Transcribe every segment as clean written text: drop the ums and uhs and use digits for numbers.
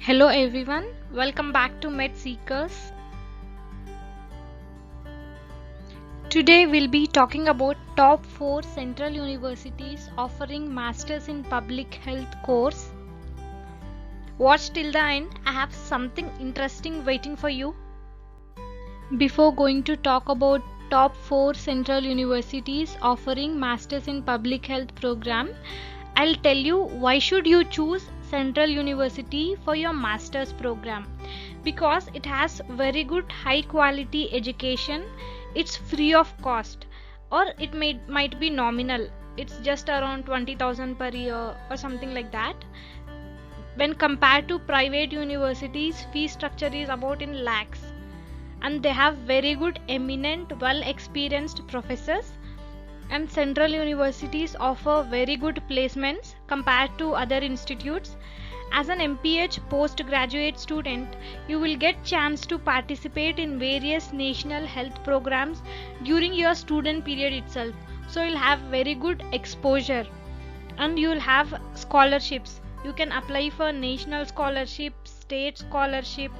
Hello everyone, welcome back to MedSeekers. Today we'll be talking about top 4 central universities offering Masters in Public Health course. Watch till the end, I have something interesting waiting for you. Before going to talk about top 4 central universities offering Masters in Public Health program, I'll tell you why should you choose Central University for your master's program. Because it has very good high quality education, it's free of cost, or it might be nominal. It's just around 20,000 per year or something like that. When compared to private universities, fee structure is about in lakhs, and they have very good eminent well experienced professors, and central universities offer very good placements compared to other institutes. As an MPH postgraduate student, you will get chance to participate in various national health programs during your student period itself. So you'll have very good exposure, and you'll have scholarships. You can apply for national scholarship, state scholarship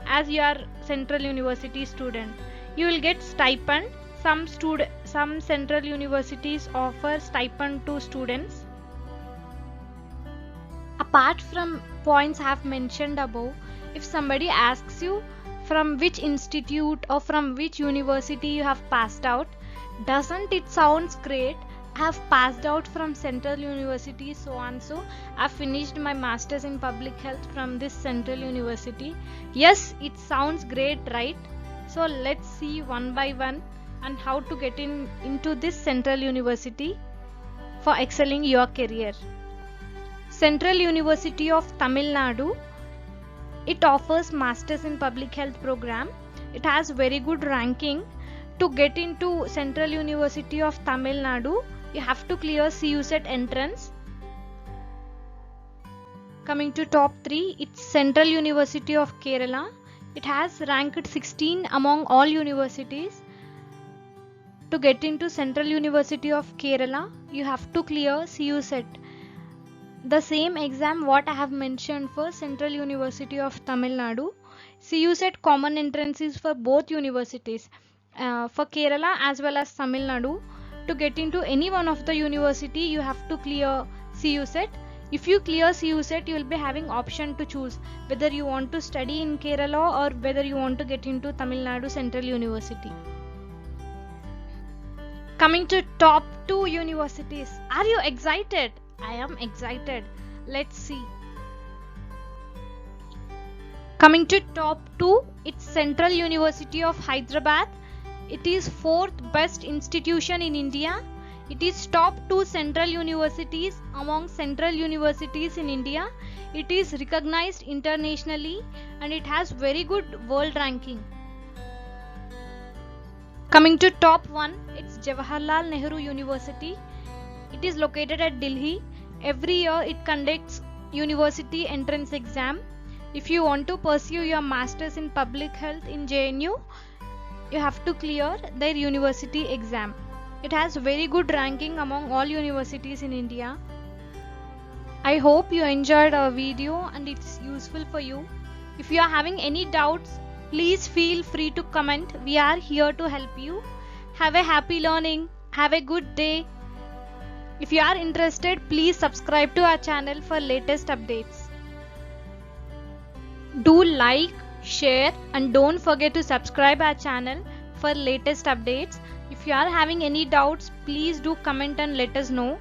as your central university student. You will get stipend. Some central universities offer stipend to students. Apart from points I have mentioned above, if somebody asks you from which institute or from which university you have passed out, doesn't it sounds great? I have passed out from Central University so and so. I finished my masters in public health from this Central University. Yes, it sounds great, right? So let's see one by one and how to get into this Central University for excelling your career. Central University of Tamil Nadu, it offers Masters in Public Health program. It has very good ranking. To get into Central University of Tamil Nadu, you have to clear CUSET entrance. Coming to top 3, it's Central University of Kerala. It has ranked 16 among all universities. To get into Central University of Kerala, you have to clear CUSET. The same exam what I have mentioned for Central University of Tamil Nadu. CUSET common entrance is for both universities, for Kerala as well as Tamil Nadu. To get into any one of the university, you have to clear CUSET. If you clear CUSET, you will be having option to choose whether you want to study in Kerala or whether you want to get into Tamil Nadu Central University. Coming to top 2 universities. Are you excited? I am excited. Let's see. Coming to top 2, it's Central University of Hyderabad. It is 4th best institution in India. It is top 2 central universities among central universities in India. It is recognized internationally and it has very good world ranking. Coming to top 1, it's Jawaharlal Nehru University. It is located at Delhi. Every year it conducts university entrance exam. If you want to pursue your masters in public health in JNU, you have to clear their university exam. It has very good ranking among all universities in India. I hope you enjoyed our video and it's useful for you. If you are having any doubts, please feel free to comment. We are here to help you. Have a happy learning. Have a good day. If you are interested, please subscribe to our channel for latest updates. Do like, share and don't forget to subscribe our channel for latest updates. If you are having any doubts, please do comment and let us know.